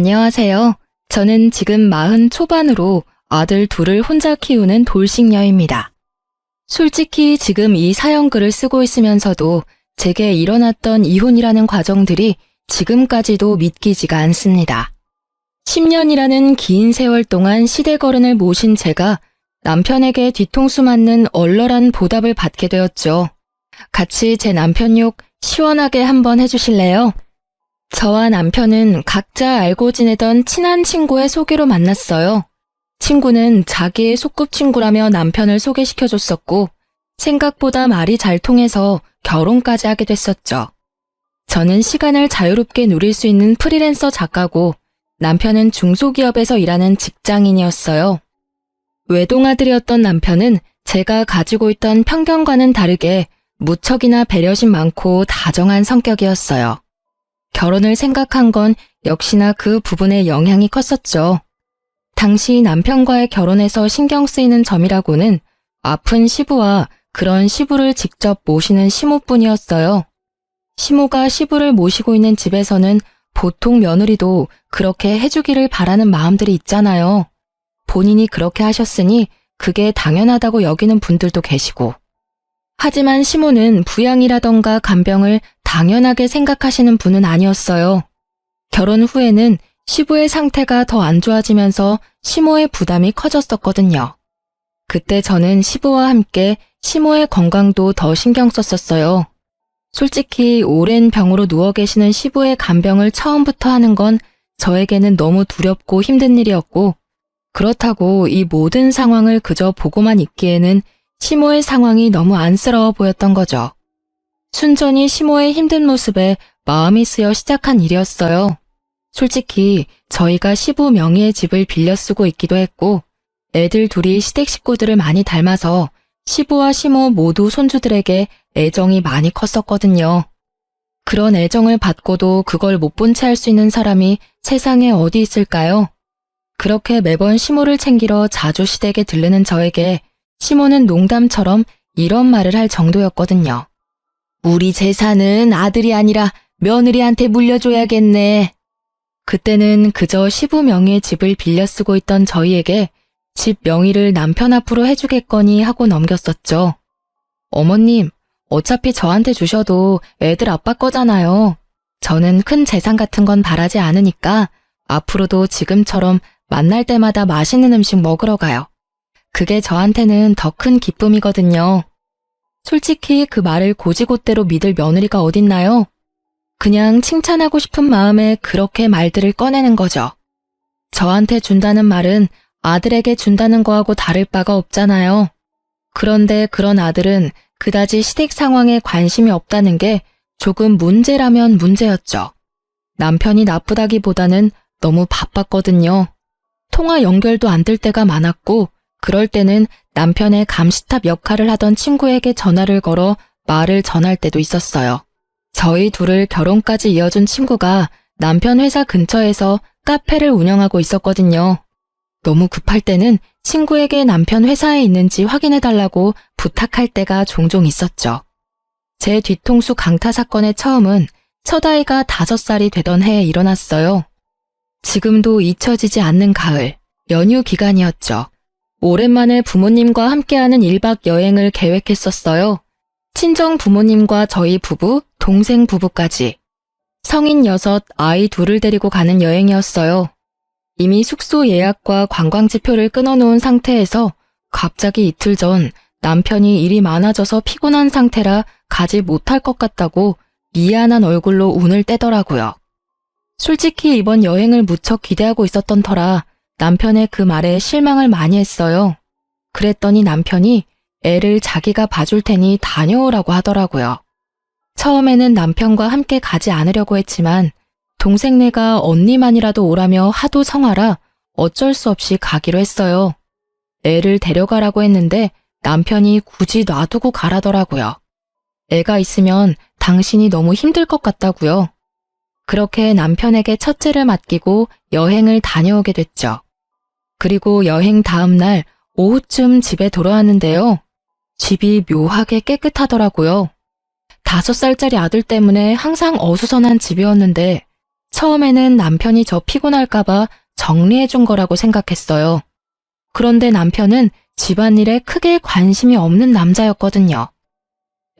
안녕하세요. 저는 지금 40 초반으로 아들 둘을 혼자 키우는 돌싱녀입니다. 솔직히 지금 이 사연글을 쓰고 있으면서도 제게 일어났던 이혼이라는 과정들이 지금까지도 믿기지가 않습니다. 10년이라는 긴 세월 동안 시대거른을 모신 제가 남편에게 뒤통수 맞는 얼얼한 보답을 받게 되었죠. 같이 제 남편 욕 시원하게 한번 해주실래요? 저와 남편은 각자 알고 지내던 친한 친구의 소개로 만났어요. 친구는 자기의 소꿉친구라며 남편을 소개시켜줬었고 생각보다 말이 잘 통해서 결혼까지 하게 됐었죠. 저는 시간을 자유롭게 누릴 수 있는 프리랜서 작가고 남편은 중소기업에서 일하는 직장인이었어요. 외동아들이었던 남편은 제가 가지고 있던 편견과는 다르게 무척이나 배려심 많고 다정한 성격이었어요. 결혼을 생각한 건 역시나 그 부분에 영향이 컸었죠. 당시 남편과의 결혼에서 신경 쓰이는 점이라고는 아픈 시부와 그런 시부를 직접 모시는 시모뿐이었어요. 시모가 시부를 모시고 있는 집에서는 보통 며느리도 그렇게 해주기를 바라는 마음들이 있잖아요. 본인이 그렇게 하셨으니 그게 당연하다고 여기는 분들도 계시고. 하지만 시모는 부양이라던가 간병을 당연하게 생각하시는 분은 아니었어요. 결혼 후에는 시부의 상태가 더 안 좋아지면서 시모의 부담이 커졌었거든요. 그때 저는 시부와 함께 시모의 건강도 더 신경 썼었어요. 솔직히 오랜 병으로 누워 계시는 시부의 간병을 처음부터 하는 건 저에게는 너무 두렵고 힘든 일이었고, 그렇다고 이 모든 상황을 그저 보고만 있기에는 시모의 상황이 너무 안쓰러워 보였던 거죠. 순전히 시모의 힘든 모습에 마음이 쓰여 시작한 일이었어요. 솔직히 저희가 시부 명의의 집을 빌려 쓰고 있기도 했고 애들 둘이 시댁 식구들을 많이 닮아서 시부와 시모 모두 손주들에게 애정이 많이 컸었거든요. 그런 애정을 받고도 그걸 못 본 채 할 수 있는 사람이 세상에 어디 있을까요? 그렇게 매번 시모를 챙기러 자주 시댁에 들르는 저에게 시모는 농담처럼 이런 말을 할 정도였거든요. 우리 재산은 아들이 아니라 며느리한테 물려줘야겠네. 그때는 그저 시부 명의의 집을 빌려 쓰고 있던 저희에게 집 명의를 남편 앞으로 해주겠거니 하고 넘겼었죠. 어머님, 어차피 저한테 주셔도 애들 아빠 거잖아요. 저는 큰 재산 같은 건 바라지 않으니까 앞으로도 지금처럼 만날 때마다 맛있는 음식 먹으러 가요. 그게 저한테는 더 큰 기쁨이거든요. 솔직히 그 말을 고지고대로 믿을 며느리가 어딨나요? 그냥 칭찬하고 싶은 마음에 그렇게 말들을 꺼내는 거죠. 저한테 준다는 말은 아들에게 준다는 거하고 다를 바가 없잖아요. 그런데 그런 아들은 그다지 시댁 상황에 관심이 없다는 게 조금 문제라면 문제였죠. 남편이 나쁘다기보다는 너무 바빴거든요. 통화 연결도 안 될 때가 많았고 그럴 때는 남편의 감시탑 역할을 하던 친구에게 전화를 걸어 말을 전할 때도 있었어요. 저희 둘을 결혼까지 이어준 친구가 남편 회사 근처에서 카페를 운영하고 있었거든요. 너무 급할 때는 친구에게 남편 회사에 있는지 확인해달라고 부탁할 때가 종종 있었죠. 제 뒤통수 강타 사건의 처음은 첫 아이가 5살이 되던 해에 일어났어요. 지금도 잊혀지지 않는 가을, 연휴 기간이었죠. 오랜만에 부모님과 함께하는 1박 여행을 계획했었어요. 친정 부모님과 저희 부부, 동생 부부까지. 성인 6, 아이 2을 데리고 가는 여행이었어요. 이미 숙소 예약과 관광지표를 끊어놓은 상태에서 갑자기 이틀 전 남편이 일이 많아져서 피곤한 상태라 가지 못할 것 같다고 미안한 얼굴로 운을 떼더라고요. 솔직히 이번 여행을 무척 기대하고 있었던 터라 남편의 그 말에 실망을 많이 했어요. 그랬더니 남편이 애를 자기가 봐줄 테니 다녀오라고 하더라고요. 처음에는 남편과 함께 가지 않으려고 했지만 동생네가 언니만이라도 오라며 하도 성화라 어쩔 수 없이 가기로 했어요. 애를 데려가라고 했는데 남편이 굳이 놔두고 가라더라고요. 애가 있으면 당신이 너무 힘들 것 같다고요. 그렇게 남편에게 첫째를 맡기고 여행을 다녀오게 됐죠. 그리고 여행 다음 날 오후쯤 집에 돌아왔는데요. 집이 묘하게 깨끗하더라고요. 5살짜리 아들 때문에 항상 어수선한 집이었는데 처음에는 남편이 저 피곤할까봐 정리해준 거라고 생각했어요. 그런데 남편은 집안일에 크게 관심이 없는 남자였거든요.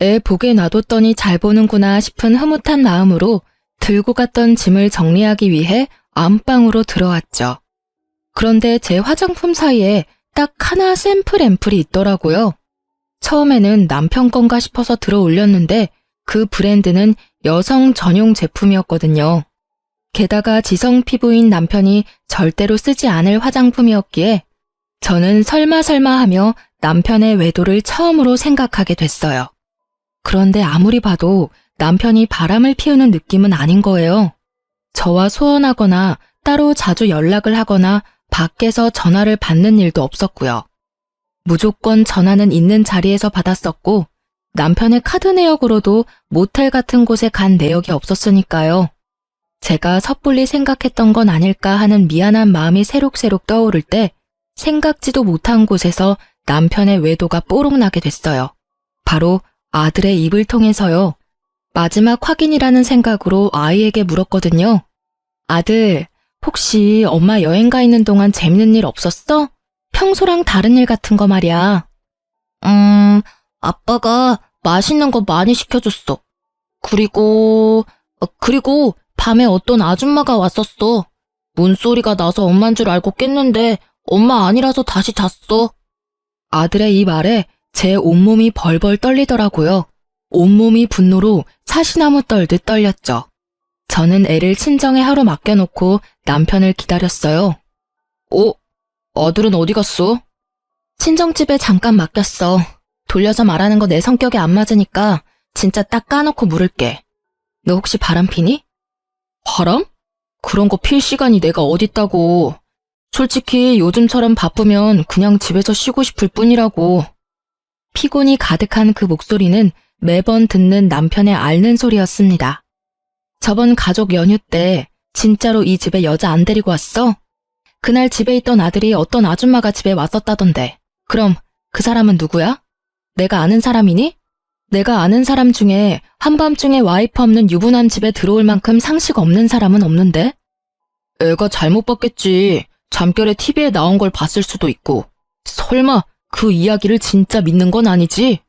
애 보게 놔뒀더니 잘 보는구나 싶은 흐뭇한 마음으로 들고 갔던 짐을 정리하기 위해 안방으로 들어왔죠. 그런데 제 화장품 사이에 딱 하나 샘플 앰플이 있더라고요. 처음에는 남편 건가 싶어서 들어 올렸는데 그 브랜드는 여성 전용 제품이었거든요. 게다가 지성 피부인 남편이 절대로 쓰지 않을 화장품이었기에 저는 설마 하며 남편의 외도를 처음으로 생각하게 됐어요. 그런데 아무리 봐도 남편이 바람을 피우는 느낌은 아닌 거예요. 저와 소원하거나 따로 자주 연락을 하거나 밖에서 전화를 받는 일도 없었고요. 무조건 전화는 있는 자리에서 받았었고 남편의 카드 내역으로도 모텔 같은 곳에 간 내역이 없었으니까요. 제가 섣불리 생각했던 건 아닐까 하는 미안한 마음이 새록새록 떠오를 때 생각지도 못한 곳에서 남편의 외도가 뽀록 나게 됐어요. 바로 아들의 입을 통해서요. 마지막 확인이라는 생각으로 아이에게 물었거든요. 아들, 혹시 엄마 여행 가 있는 동안 재밌는 일 없었어? 평소랑 다른 일 같은 거 말이야. 아빠가 맛있는 거 많이 시켜줬어. 그리고 밤에 어떤 아줌마가 왔었어. 문소리가 나서 엄만 줄 알고 깼는데 엄마 아니라서 다시 잤어. 아들의 이 말에 제 온몸이 벌벌 떨리더라고요. 온몸이 분노로 사시나무 떨듯 떨렸죠. 저는 애를 친정에 하루 맡겨놓고 남편을 기다렸어요. 아들은 어디 갔어? 친정집에 잠깐 맡겼어. 돌려서 말하는 거 내 성격에 안 맞으니까 진짜 딱 까놓고 물을게. 너 혹시 바람 피니? 바람? 그런 거 필 시간이 내가 어딨다고. 솔직히 요즘처럼 바쁘면 그냥 집에서 쉬고 싶을 뿐이라고. 피곤이 가득한 그 목소리는 매번 듣는 남편의 앓는 소리였습니다. 저번 가족 연휴 때 진짜로 이 집에 여자 안 데리고 왔어? 그날 집에 있던 아들이 어떤 아줌마가 집에 왔었다던데. 그럼 그 사람은 누구야? 내가 아는 사람이니? 내가 아는 사람 중에 한밤중에 와이프 없는 유부남 집에 들어올 만큼 상식 없는 사람은 없는데? 애가 잘못 봤겠지. 잠결에 TV에 나온 걸 봤을 수도 있고. 설마 그 이야기를 진짜 믿는 건 아니지?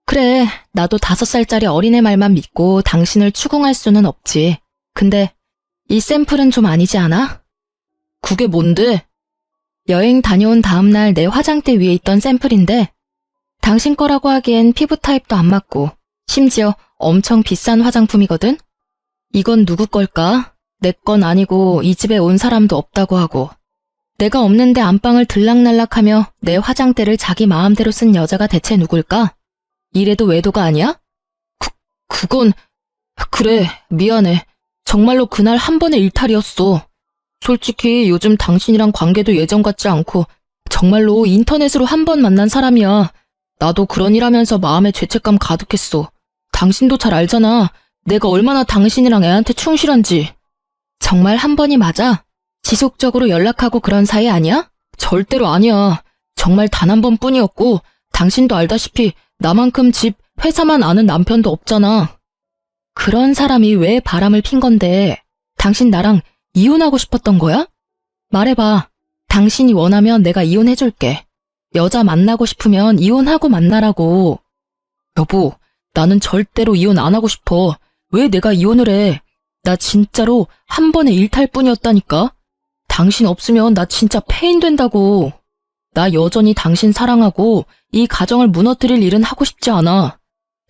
그래, 나도 5살짜리 어린애 말만 믿고 당신을 추궁할 수는 없지. 근데 이 샘플은 좀 아니지 않아? 그게 뭔데? 여행 다녀온 다음날 내 화장대 위에 있던 샘플인데 당신 거라고 하기엔 피부 타입도 안 맞고 심지어 엄청 비싼 화장품이거든? 이건 누구 걸까? 내 건 아니고 이 집에 온 사람도 없다고 하고 내가 없는데 안방을 들락날락하며 내 화장대를 자기 마음대로 쓴 여자가 대체 누굴까? 이래도 외도가 아니야? 그건... 그래, 미안해. 정말로 그날 한 번의 일탈이었어. 솔직히 요즘 당신이랑 관계도 예전 같지 않고 정말로 인터넷으로 한 번 만난 사람이야. 나도 그런 일 하면서 마음에 죄책감 가득했어. 당신도 잘 알잖아. 내가 얼마나 당신이랑 애한테 충실한지. 정말 한 번이 맞아? 지속적으로 연락하고 그런 사이 아니야? 절대로 아니야. 정말 단 한 번뿐이었고 당신도 알다시피 나만큼 집, 회사만 아는 남편도 없잖아. 그런 사람이 왜 바람을 핀 건데 당신 나랑 이혼하고 싶었던 거야? 말해봐. 당신이 원하면 내가 이혼해줄게. 여자 만나고 싶으면 이혼하고 만나라고. 여보, 나는 절대로 이혼 안 하고 싶어. 왜 내가 이혼을 해? 나 진짜로 한 번의 일탈뿐이었다니까? 당신 없으면 나 진짜 폐인 된다고. 나 여전히 당신 사랑하고 이 가정을 무너뜨릴 일은 하고 싶지 않아.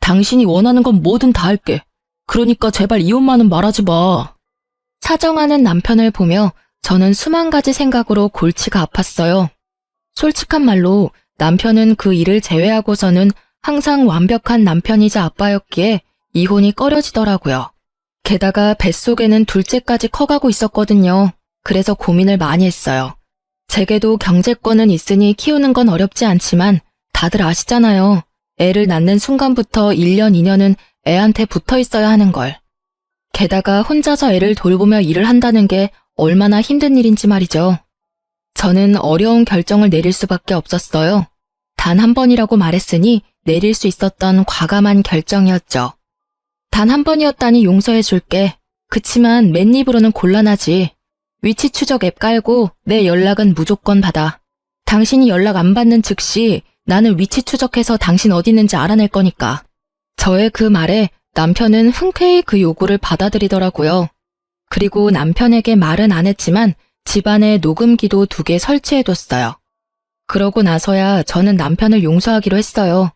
당신이 원하는 건 뭐든 다 할게. 그러니까 제발 이혼만은 말하지 마. 사정하는 남편을 보며 저는 수만 가지 생각으로 골치가 아팠어요. 솔직한 말로 남편은 그 일을 제외하고서는 항상 완벽한 남편이자 아빠였기에 이혼이 꺼려지더라고요. 게다가 뱃속에는 둘째까지 커가고 있었거든요. 그래서 고민을 많이 했어요. 제게도 경제권은 있으니 키우는 건 어렵지 않지만 다들 아시잖아요. 애를 낳는 순간부터 1년, 2년은 애한테 붙어 있어야 하는 걸. 게다가 혼자서 애를 돌보며 일을 한다는 게 얼마나 힘든 일인지 말이죠. 저는 어려운 결정을 내릴 수밖에 없었어요. 단 한 번이라고 말했으니 내릴 수 있었던 과감한 결정이었죠. 단 한 번이었다니 용서해줄게. 그치만 맨입으로는 곤란하지. 위치 추적 앱 깔고 내 연락은 무조건 받아. 당신이 연락 안 받는 즉시 나는 위치 추적해서 당신 어디 있는지 알아낼 거니까. 저의 그 말에 남편은 흔쾌히 그 요구를 받아들이더라고요. 그리고 남편에게 말은 안 했지만 집안에 녹음기도 2개 설치해뒀어요. 그러고 나서야 저는 남편을 용서하기로 했어요.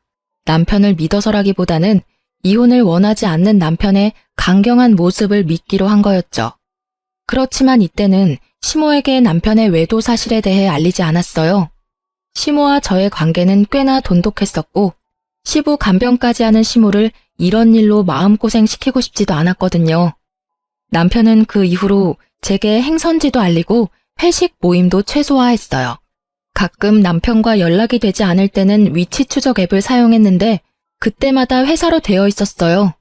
남편을 믿어서라기보다는 이혼을 원하지 않는 남편의 강경한 모습을 믿기로 한 거였죠. 그렇지만 이때는 시모에게 남편의 외도 사실에 대해 알리지 않았어요. 시모와 저의 관계는 꽤나 돈독했었고 시부 간병까지 하는 시모를 이런 일로 마음고생시키고 싶지도 않았거든요. 남편은 그 이후로 제게 행선지도 알리고 회식 모임도 최소화했어요. 가끔 남편과 연락이 되지 않을 때는 위치 추적 앱을 사용했는데 그때마다 회사로 되어 있었어요.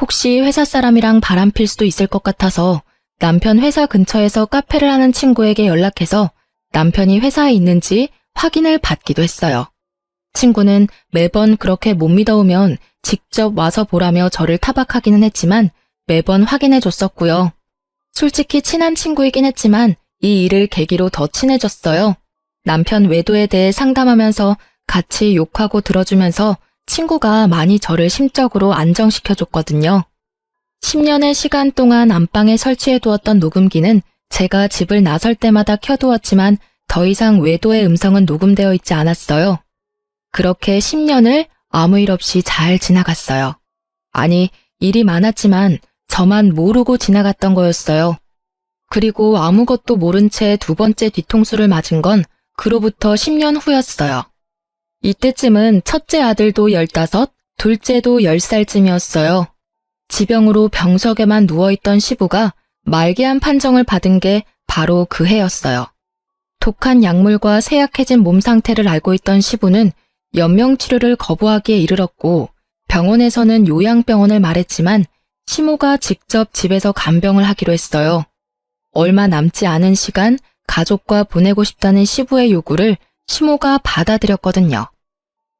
혹시 회사 사람이랑 바람필 수도 있을 것 같아서 남편 회사 근처에서 카페를 하는 친구에게 연락해서 남편이 회사에 있는지 확인을 받기도 했어요. 친구는 매번 그렇게 못 믿어오면 직접 와서 보라며 저를 타박하기는 했지만 매번 확인해 줬었고요. 솔직히 친한 친구이긴 했지만 이 일을 계기로 더 친해졌어요. 남편 외도에 대해 상담하면서 같이 욕하고 들어주면서 친구가 많이 저를 심적으로 안정시켜줬거든요. 10년의 시간 동안 안방에 설치해 두었던 녹음기는 제가 집을 나설 때마다 켜두었지만 더 이상 외도의 음성은 녹음되어 있지 않았어요. 그렇게 10년을 아무 일 없이 잘 지나갔어요. 아니, 일이 많았지만 저만 모르고 지나갔던 거였어요. 그리고 아무것도 모른 채 2번째 뒤통수를 맞은 건 그로부터 10년 후였어요. 이때쯤은 첫째 아들도 15, 둘째도 10살쯤이었어요. 지병으로 병석에만 누워있던 시부가 말기암 판정을 받은 게 바로 그 해였어요. 독한 약물과 쇠약해진 몸 상태를 알고 있던 시부는 연명치료를 거부하기에 이르렀고 병원에서는 요양병원을 말했지만 시모가 직접 집에서 간병을 하기로 했어요. 얼마 남지 않은 시간 가족과 보내고 싶다는 시부의 요구를 시모가 받아들였거든요.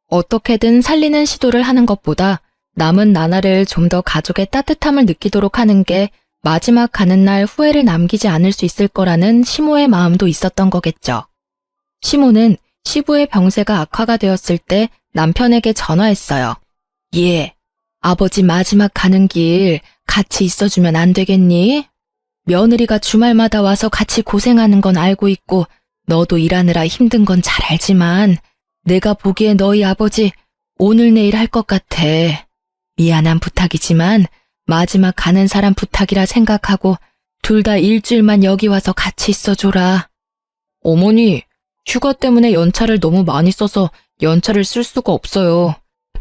어떻게든 살리는 시도를 하는 것보다 남은 나날을 좀 더 가족의 따뜻함을 느끼도록 하는 게 마지막 가는 날 후회를 남기지 않을 수 있을 거라는 시모의 마음도 있었던 거겠죠. 시모는 시부의 병세가 악화가 되었을 때 남편에게 전화했어요. 예, 아버지 마지막 가는 길 같이 있어주면 안 되겠니? 며느리가 주말마다 와서 같이 고생하는 건 알고 있고 너도 일하느라 힘든 건 잘 알지만 내가 보기에 너희 아버지 오늘 내일 할 것 같아. 미안한 부탁이지만 마지막 가는 사람 부탁이라 생각하고 둘 다 일주일만 여기 와서 같이 있어줘라. 어머니, 휴가 때문에 연차를 너무 많이 써서 연차를 쓸 수가 없어요.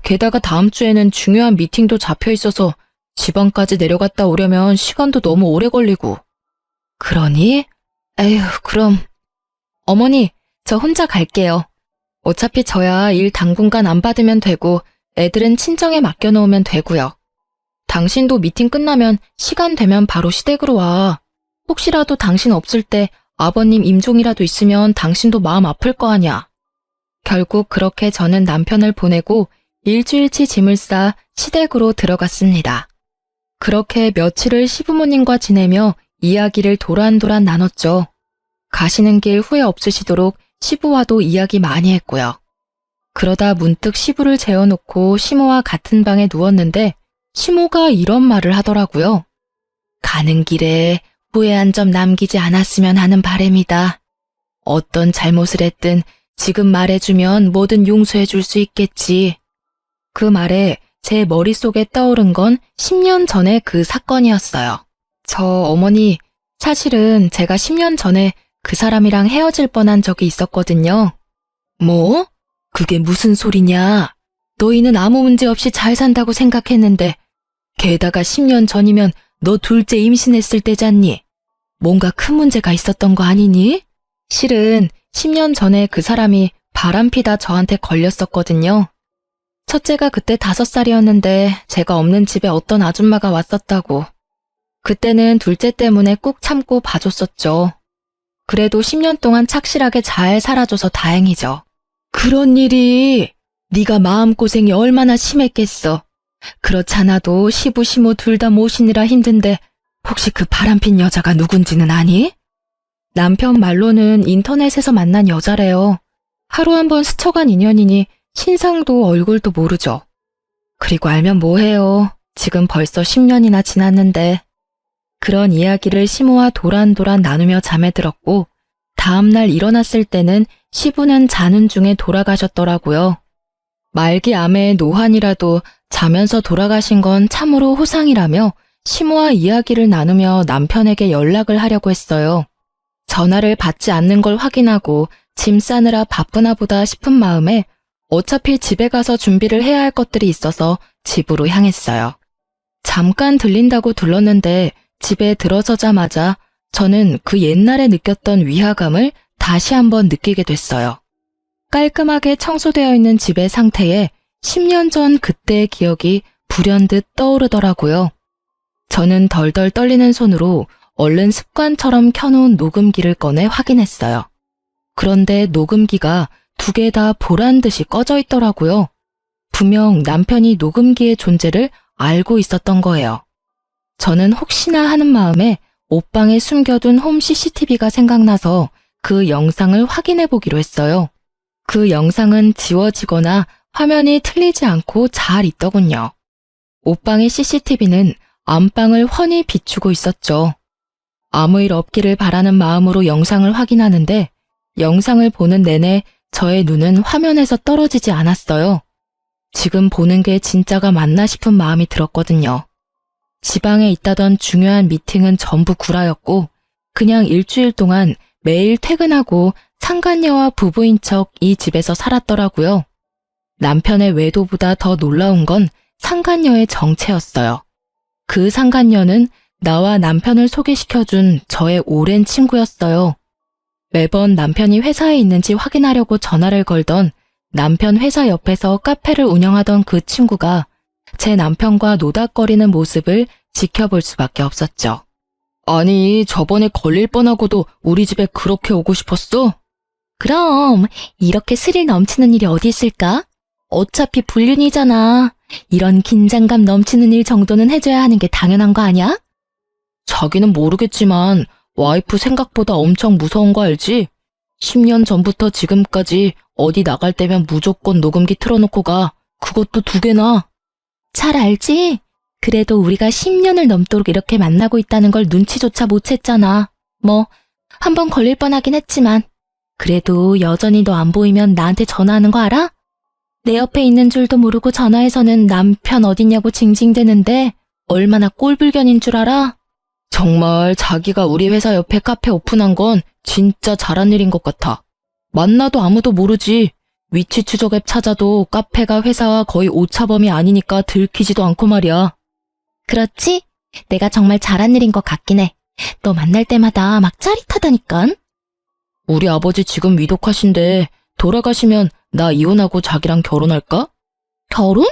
게다가 다음 주에는 중요한 미팅도 잡혀 있어서 지방까지 내려갔다 오려면 시간도 너무 오래 걸리고. 그러니? 에휴, 그럼. 어머니, 저 혼자 갈게요. 어차피 저야 일 당분간 안 받으면 되고 애들은 친정에 맡겨놓으면 되고요. 당신도 미팅 끝나면 시간 되면 바로 시댁으로 와. 혹시라도 당신 없을 때 아버님 임종이라도 있으면 당신도 마음 아플 거 아냐. 결국 그렇게 저는 남편을 보내고 일주일치 짐을 싸 시댁으로 들어갔습니다. 그렇게 며칠을 시부모님과 지내며 이야기를 도란도란 나눴죠. 가시는 길 후회 없으시도록 시부와도 이야기 많이 했고요. 그러다 문득 시부를 재워놓고 시모와 같은 방에 누웠는데 시모가 이런 말을 하더라고요. 가는 길에 후회한 점 남기지 않았으면 하는 바람이다. 어떤 잘못을 했든 지금 말해주면 뭐든 용서해 줄 수 있겠지. 그 말에 제 머릿속에 떠오른 건 10년 전의 그 사건이었어요. 저 어머니, 사실은 제가 10년 전에 그 사람이랑 헤어질 뻔한 적이 있었거든요. 뭐? 그게 무슨 소리냐? 너희는 아무 문제 없이 잘 산다고 생각했는데 게다가 10년 전이면 너 둘째 임신했을 때잖니? 뭔가 큰 문제가 있었던 거 아니니? 실은 10년 전에 그 사람이 바람피다 저한테 걸렸었거든요. 첫째가 그때 5살이었는데 제가 없는 집에 어떤 아줌마가 왔었다고. 그때는 둘째 때문에 꾹 참고 봐줬었죠. 그래도 10년 동안 착실하게 잘 살아줘서 다행이죠. 그런 일이 네가 마음고생이 얼마나 심했겠어. 그렇잖아도 시부 시모 둘 다 모시느라 힘든데 혹시 그 바람핀 여자가 누군지는 아니? 남편 말로는 인터넷에서 만난 여자래요. 하루 한 번 스쳐간 인연이니 신상도 얼굴도 모르죠. 그리고 알면 뭐해요. 지금 벌써 10년이나 지났는데. 그런 이야기를 시모와 도란도란 나누며 잠에 들었고 다음날 일어났을 때는 시부는 자는 중에 돌아가셨더라고요. 말기 암의 노환이라도 자면서 돌아가신 건 참으로 호상이라며 시모와 이야기를 나누며 남편에게 연락을 하려고 했어요. 전화를 받지 않는 걸 확인하고 짐 싸느라 바쁘나 보다 싶은 마음에 어차피 집에 가서 준비를 해야 할 것들이 있어서 집으로 향했어요. 잠깐 들린다고 들렀는데 집에 들어서자마자 저는 그 옛날에 느꼈던 위화감을 다시 한번 느끼게 됐어요. 깔끔하게 청소되어 있는 집의 상태에 10년 전 그때의 기억이 불현듯 떠오르더라고요. 저는 덜덜 떨리는 손으로 얼른 습관처럼 켜놓은 녹음기를 꺼내 확인했어요. 그런데 녹음기가 2개 다 보란 듯이 꺼져 있더라고요. 분명 남편이 녹음기의 존재를 알고 있었던 거예요. 저는 혹시나 하는 마음에 옷방에 숨겨둔 홈 CCTV가 생각나서 그 영상을 확인해 보기로 했어요. 그 영상은 지워지거나 화면이 틀리지 않고 잘 있더군요. 옷방의 CCTV는 안방을 훤히 비추고 있었죠. 아무 일 없기를 바라는 마음으로 영상을 확인하는데 영상을 보는 내내 저의 눈은 화면에서 떨어지지 않았어요. 지금 보는 게 진짜가 맞나 싶은 마음이 들었거든요. 지방에 있다던 중요한 미팅은 전부 구라였고 그냥 일주일 동안 매일 퇴근하고 상간녀와 부부인 척 이 집에서 살았더라고요. 남편의 외도보다 더 놀라운 건 상간녀의 정체였어요. 그 상간녀는 나와 남편을 소개시켜준 저의 오랜 친구였어요. 매번 남편이 회사에 있는지 확인하려고 전화를 걸던 남편 회사 옆에서 카페를 운영하던 그 친구가 제 남편과 노닥거리는 모습을 지켜볼 수밖에 없었죠. 아니, 저번에 걸릴 뻔하고도 우리 집에 그렇게 오고 싶었어? 그럼 이렇게 스릴 넘치는 일이 어디 있을까? 어차피 불륜이잖아. 이런 긴장감 넘치는 일 정도는 해줘야 하는 게 당연한 거 아니야? 자기는 모르겠지만 와이프 생각보다 엄청 무서운 거 알지? 10년 전부터 지금까지 어디 나갈 때면 무조건 녹음기 틀어놓고 가. 그것도 2개나. 잘 알지? 그래도 우리가 10년을 넘도록 이렇게 만나고 있다는 걸 눈치조차 못 챘잖아. 뭐, 한번 걸릴 뻔하긴 했지만 그래도 여전히 너 안 보이면 나한테 전화하는 거 알아? 내 옆에 있는 줄도 모르고 전화해서는 남편 어딨냐고 징징대는데 얼마나 꼴불견인 줄 알아? 정말 자기가 우리 회사 옆에 카페 오픈한 건 진짜 잘한 일인 것 같아. 만나도 아무도 모르지. 위치 추적 앱 찾아도 카페가 회사와 거의 오차범위 아니니까 들키지도 않고 말이야. 그렇지? 내가 정말 잘한 일인 것 같긴 해. 너 만날 때마다 막 짜릿하다니깐. 우리 아버지 지금 위독하신데 돌아가시면 나 이혼하고 자기랑 결혼할까? 결혼?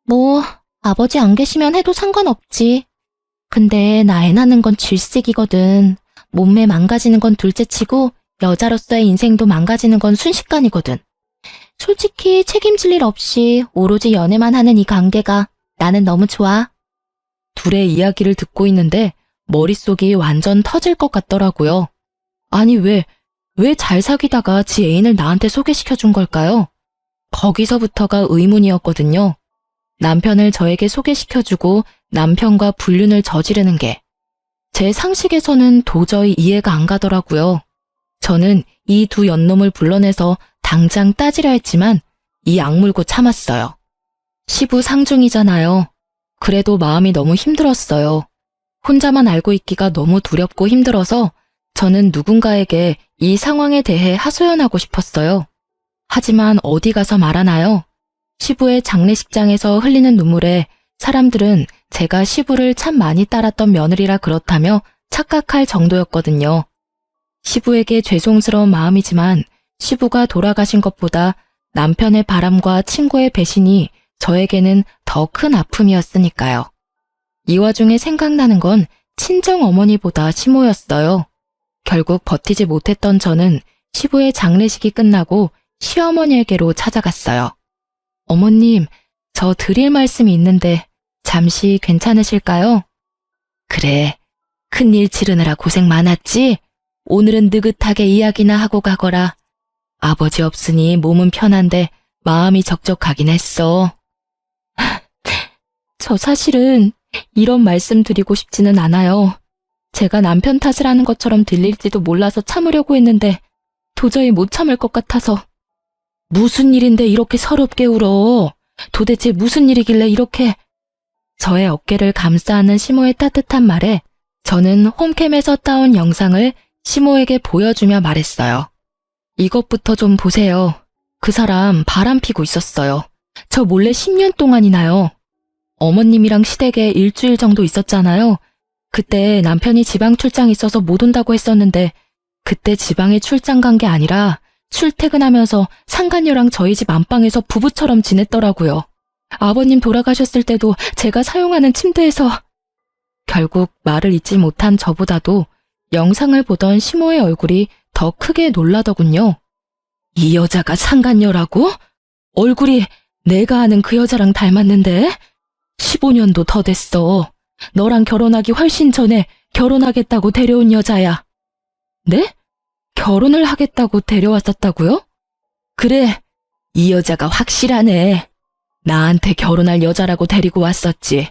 뭐 아버지 안 계시면 해도 상관없지. 근데 나 애 낳는 건 질색이거든. 몸매 망가지는 건 둘째치고 여자로서의 인생도 망가지는 건 순식간이거든. 솔직히 책임질 일 없이 오로지 연애만 하는 이 관계가 나는 너무 좋아. 둘의 이야기를 듣고 있는데 머릿속이 완전 터질 것 같더라고요. 아니 왜 잘 사귀다가 지 애인을 나한테 소개시켜준 걸까요? 거기서부터가 의문이었거든요. 남편을 저에게 소개시켜주고 남편과 불륜을 저지르는 게 제 상식에서는 도저히 이해가 안 가더라고요. 저는 이 2 연놈을 불러내서 당장 따지려 했지만 이 악물고 참았어요. 시부 상중이잖아요. 그래도 마음이 너무 힘들었어요. 혼자만 알고 있기가 너무 두렵고 힘들어서 저는 누군가에게 이 상황에 대해 하소연하고 싶었어요. 하지만 어디 가서 말하나요? 시부의 장례식장에서 흘리는 눈물에 사람들은 제가 시부를 참 많이 따랐던 며느리라 그렇다며 착각할 정도였거든요. 시부에게 죄송스러운 마음이지만 시부가 돌아가신 것보다 남편의 바람과 친구의 배신이 저에게는 더 큰 아픔이었으니까요. 이 와중에 생각나는 건 친정 어머니보다 시모였어요. 결국 버티지 못했던 저는 시부의 장례식이 끝나고 시어머니에게로 찾아갔어요. 어머님, 저 드릴 말씀이 있는데 잠시 괜찮으실까요? 그래, 큰일 치르느라 고생 많았지? 오늘은 느긋하게 이야기나 하고 가거라. 아버지 없으니 몸은 편한데 마음이 적적하긴 했어. 저 사실은 이런 말씀 드리고 싶지는 않아요. 제가 남편 탓을 하는 것처럼 들릴지도 몰라서 참으려고 했는데 도저히 못 참을 것 같아서. 무슨 일인데 이렇게 서럽게 울어? 도대체 무슨 일이길래 이렇게... 저의 어깨를 감싸는 시모의 따뜻한 말에 저는 홈캠에서 따온 영상을 시모에게 보여주며 말했어요. 이것부터 좀 보세요. 그 사람 바람 피고 있었어요. 저 몰래 10년 동안이나요. 어머님이랑 시댁에 일주일 정도 있었잖아요. 그때 남편이 지방 출장 있어서 못 온다고 했었는데 그때 지방에 출장 간 게 아니라 출퇴근하면서 상간녀랑 저희 집 안방에서 부부처럼 지냈더라고요. 아버님 돌아가셨을 때도 제가 사용하는 침대에서... 결국 말을 잇지 못한 저보다도 영상을 보던 시모의 얼굴이 더 크게 놀라더군요. 이 여자가 상간녀라고? 얼굴이 내가 아는 그 여자랑 닮았는데? 15년도 더 됐어. 너랑 결혼하기 훨씬 전에 결혼하겠다고 데려온 여자야. 네? 결혼을 하겠다고 데려왔었다고요? 그래, 이 여자가 확실하네. 나한테 결혼할 여자라고 데리고 왔었지.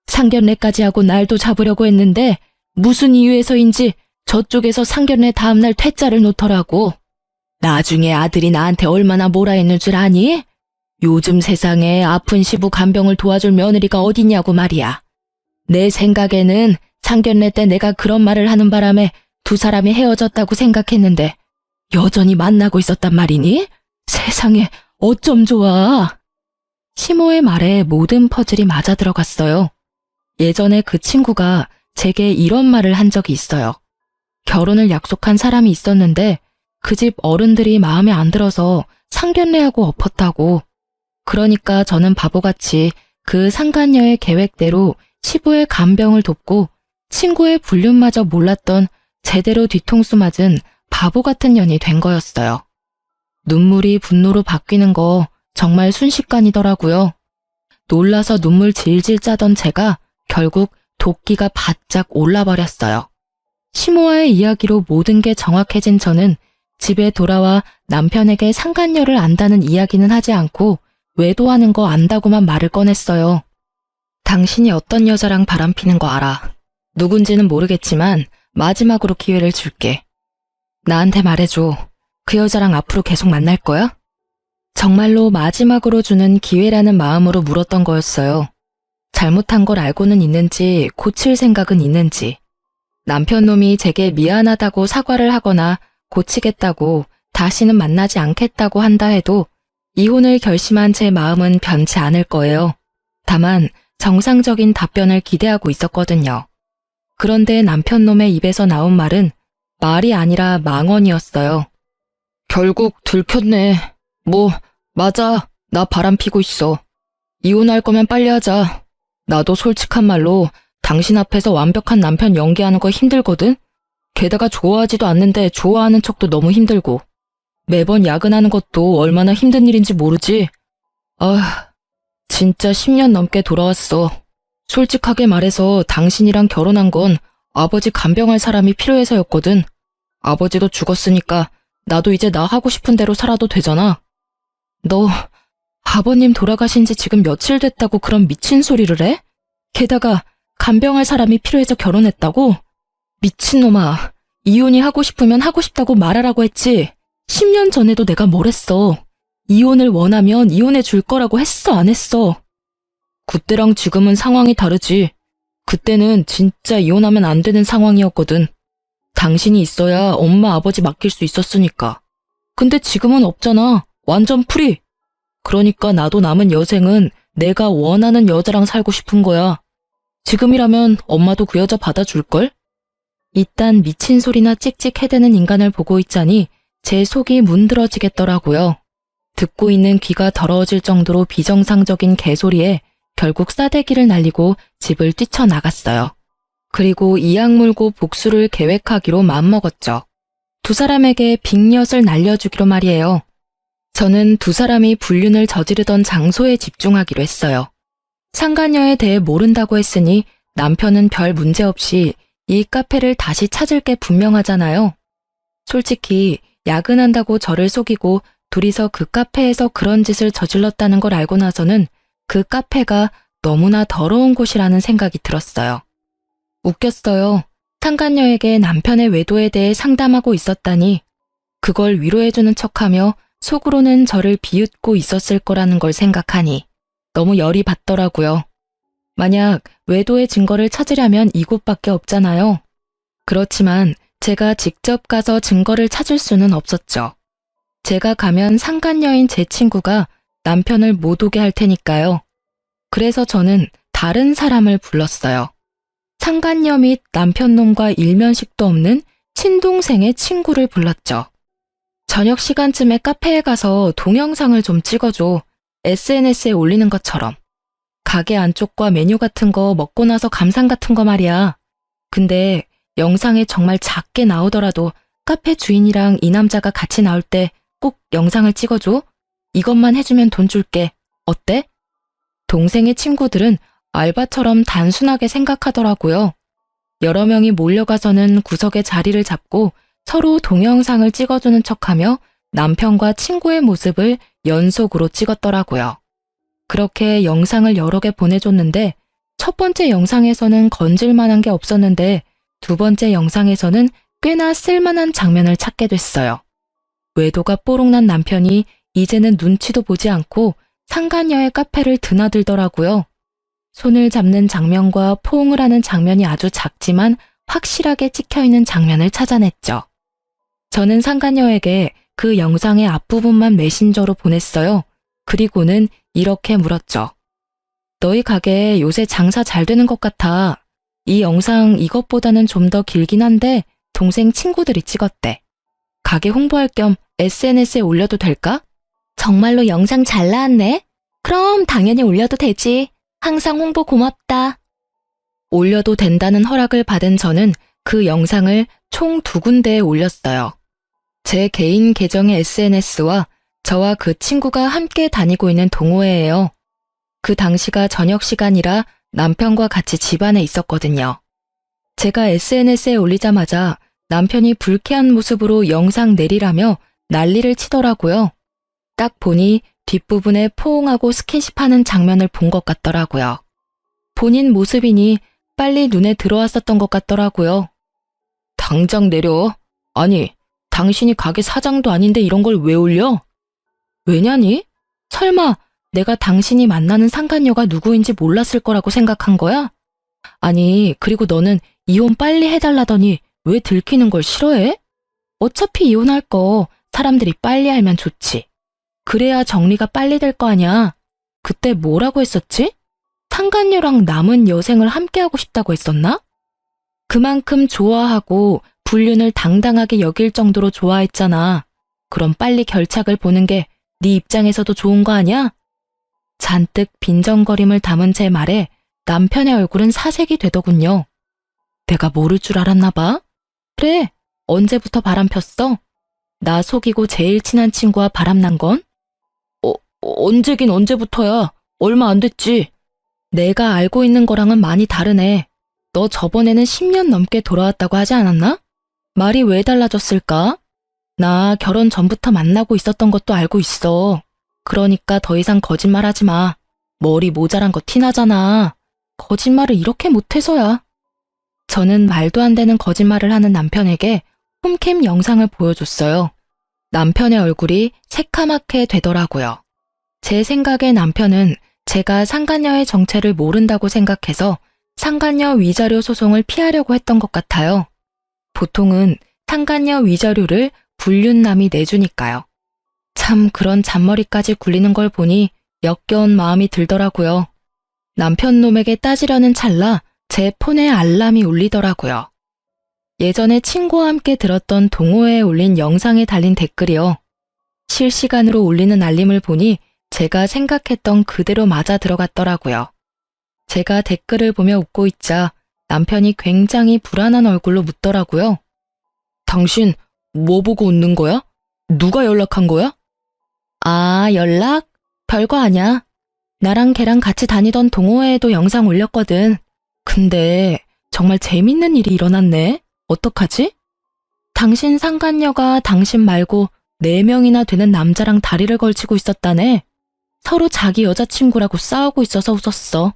상견례까지 하고 날도 잡으려고 했는데 무슨 이유에서인지 저쪽에서 상견례 다음날 퇴짜를 놓더라고. 나중에 아들이 나한테 얼마나 뭐라 했는 줄 아니? 요즘 세상에 아픈 시부 간병을 도와줄 며느리가 어디냐고 말이야. 내 생각에는 상견례 때 내가 그런 말을 하는 바람에 두 사람이 헤어졌다고 생각했는데 여전히 만나고 있었단 말이니? 세상에 어쩜 좋아. 시모의 말에 모든 퍼즐이 맞아 들어갔어요. 예전에 그 친구가 제게 이런 말을 한 적이 있어요. 결혼을 약속한 사람이 있었는데 그 집 어른들이 마음에 안 들어서 상견례하고 엎었다고. 그러니까 저는 바보같이 그 상간녀의 계획대로 시부의 간병을 돕고 친구의 불륜마저 몰랐던 제대로 뒤통수 맞은 바보 같은 년이 된 거였어요. 눈물이 분노로 바뀌는 거 정말 순식간이더라고요. 놀라서 눈물 질질 짜던 제가 결국 도끼가 바짝 올라버렸어요. 시모와의 이야기로 모든 게 정확해진 저는 집에 돌아와 남편에게 상간녀를 안다는 이야기는 하지 않고 외도하는 거 안다고만 말을 꺼냈어요. 당신이 어떤 여자랑 바람피는 거 알아. 누군지는 모르겠지만 마지막으로 기회를 줄게. 나한테 말해줘. 그 여자랑 앞으로 계속 만날 거야? 정말로 마지막으로 주는 기회라는 마음으로 물었던 거였어요. 잘못한 걸 알고는 있는지 고칠 생각은 있는지. 남편 놈이 제게 미안하다고 사과를 하거나 고치겠다고 다시는 만나지 않겠다고 한다 해도 이혼을 결심한 제 마음은 변치 않을 거예요. 다만 정상적인 답변을 기대하고 있었거든요. 그런데 남편 놈의 입에서 나온 말은 말이 아니라 망언이었어요. 결국 들켰네. 뭐 맞아. 나 바람피고 있어. 이혼할 거면 빨리 하자. 나도 솔직한 말로 당신 앞에서 완벽한 남편 연기하는 거 힘들거든? 게다가 좋아하지도 않는데 좋아하는 척도 너무 힘들고 매번 야근하는 것도 얼마나 힘든 일인지 모르지? 아, 진짜 10년 넘게 돌아왔어. 솔직하게 말해서 당신이랑 결혼한 건 아버지 간병할 사람이 필요해서였거든. 아버지도 죽었으니까 나도 이제 나 하고 싶은 대로 살아도 되잖아. 너 아버님 돌아가신 지 지금 며칠 됐다고 그런 미친 소리를 해? 게다가 간병할 사람이 필요해서 결혼했다고? 미친놈아, 이혼이 하고 싶으면 하고 싶다고 말하라고 했지. 10년 전에도 내가 뭘 했어. 이혼을 원하면 이혼해 줄 거라고 했어, 안 했어? 그때랑 지금은 상황이 다르지. 그때는 진짜 이혼하면 안 되는 상황이었거든. 당신이 있어야 엄마 아버지 맡길 수 있었으니까. 근데 지금은 없잖아. 완전 프리. 그러니까 나도 남은 여생은 내가 원하는 여자랑 살고 싶은 거야. 지금이라면 엄마도 그 여자 받아줄걸? 이딴 미친 소리나 찍찍 해대는 인간을 보고 있자니 제 속이 문드러지겠더라고요. 듣고 있는 귀가 더러워질 정도로 비정상적인 개소리에 결국 싸대기를 날리고 집을 뛰쳐나갔어요. 그리고 이악 물고 복수를 계획하기로 마음먹었죠. 두 사람에게 빅엿을 날려주기로 말이에요. 저는 두 사람이 불륜을 저지르던 장소에 집중하기로 했어요. 상간녀에 대해 모른다고 했으니 남편은 별 문제 없이 이 카페를 다시 찾을 게 분명하잖아요. 솔직히 야근한다고 저를 속이고 둘이서 그 카페에서 그런 짓을 저질렀다는 걸 알고 나서는 그 카페가 너무나 더러운 곳이라는 생각이 들었어요. 웃겼어요. 상간녀에게 남편의 외도에 대해 상담하고 있었다니 그걸 위로해주는 척하며 속으로는 저를 비웃고 있었을 거라는 걸 생각하니 너무 열이 받더라고요. 만약 외도의 증거를 찾으려면 이곳밖에 없잖아요. 그렇지만 제가 직접 가서 증거를 찾을 수는 없었죠. 제가 가면 상간녀인 제 친구가 남편을 못 오게 할 테니까요. 그래서 저는 다른 사람을 불렀어요. 상간녀 및 남편놈과 일면식도 없는 친동생의 친구를 불렀죠. 저녁 시간쯤에 카페에 가서 동영상을 좀 찍어줘. SNS에 올리는 것처럼. 가게 안쪽과 메뉴 같은 거 먹고 나서 감상 같은 거 말이야. 근데 영상에 정말 작게 나오더라도 카페 주인이랑 이 남자가 같이 나올 때 꼭 영상을 찍어줘. 이것만 해주면 돈 줄게. 어때? 동생의 친구들은 알바처럼 단순하게 생각하더라고요. 여러 명이 몰려가서는 구석에 자리를 잡고 서로 동영상을 찍어주는 척하며 남편과 친구의 모습을 연속으로 찍었더라고요. 그렇게 영상을 여러 개 보내줬는데 첫 번째 영상에서는 건질 만한 게 없었는데 두 번째 영상에서는 꽤나 쓸만한 장면을 찾게 됐어요. 외도가 뽀록난 남편이 이제는 눈치도 보지 않고 상간녀의 카페를 드나들더라고요. 손을 잡는 장면과 포옹을 하는 장면이 아주 작지만 확실하게 찍혀있는 장면을 찾아냈죠. 저는 상간녀에게 그 영상의 앞부분만 메신저로 보냈어요. 그리고는 이렇게 물었죠. 너희 가게 요새 장사 잘 되는 것 같아. 이 영상 이것보다는 좀 더 길긴 한데 동생 친구들이 찍었대. 가게 홍보할 겸 SNS에 올려도 될까? 정말로 영상 잘 나왔네. 그럼 당연히 올려도 되지. 항상 홍보 고맙다. 올려도 된다는 허락을 받은 저는 그 영상을 총 2군데에 올렸어요. 제 개인 계정의 SNS와 저와 그 친구가 함께 다니고 있는 동호회예요. 그 당시가 저녁 시간이라 남편과 같이 집안에 있었거든요. 제가 SNS에 올리자마자 남편이 불쾌한 모습으로 영상 내리라며 난리를 치더라고요. 딱 보니 뒷부분에 포옹하고 스킨십하는 장면을 본 것 같더라고요. 본인 모습이니 빨리 눈에 들어왔었던 것 같더라고요. 당장 내려. 아니, 당신이 가게 사장도 아닌데 이런 걸 왜 올려? 왜냐니? 설마 내가 당신이 만나는 상간녀가 누구인지 몰랐을 거라고 생각한 거야? 아니, 그리고 너는 이혼 빨리 해달라더니 왜 들키는 걸 싫어해? 어차피 이혼할 거 사람들이 빨리 알면 좋지. 그래야 정리가 빨리 될 거 아냐. 그때 뭐라고 했었지? 상간녀랑 남은 여생을 함께하고 싶다고 했었나? 그만큼 좋아하고 불륜을 당당하게 여길 정도로 좋아했잖아. 그럼 빨리 결착을 보는 게 네 입장에서도 좋은 거 아니야? 잔뜩 빈정거림을 담은 제 말에 남편의 얼굴은 사색이 되더군요. 내가 모를 줄 알았나 봐? 그래, 언제부터 바람 폈어? 나 속이고 제일 친한 친구와 바람난 건? 언제긴 언제부터야. 얼마 안 됐지. 내가 알고 있는 거랑은 많이 다르네. 너 저번에는 10년 넘게 돌아왔다고 하지 않았나? 말이 왜 달라졌을까? 나 결혼 전부터 만나고 있었던 것도 알고 있어. 그러니까 더 이상 거짓말하지 마. 머리 모자란 거 티나잖아. 거짓말을 이렇게 못해서야. 저는 말도 안 되는 거짓말을 하는 남편에게 홈캠 영상을 보여줬어요. 남편의 얼굴이 새카맣게 되더라고요. 제 생각에 남편은 제가 상간녀의 정체를 모른다고 생각해서 상간녀 위자료 소송을 피하려고 했던 것 같아요. 보통은 상간녀 위자료를 불륜남이 내주니까요. 참 그런 잔머리까지 굴리는 걸 보니 역겨운 마음이 들더라고요. 남편 놈에게 따지려는 찰나 제 폰에 알람이 울리더라고요. 예전에 친구와 함께 들었던 동호회에 올린 영상에 달린 댓글이요. 실시간으로 울리는 알림을 보니 제가 생각했던 그대로 맞아 들어갔더라고요. 제가 댓글을 보며 웃고 있자 남편이 굉장히 불안한 얼굴로 묻더라고요. 당신 뭐 보고 웃는 거야? 누가 연락한 거야? 아, 연락? 별거 아냐. 나랑 걔랑 같이 다니던 동호회에도 영상 올렸거든. 근데 정말 재밌는 일이 일어났네. 어떡하지? 당신 상간녀가 당신 말고 4명이나 되는 남자랑 다리를 걸치고 있었다네. 서로 자기 여자친구라고 싸우고 있어서 웃었어.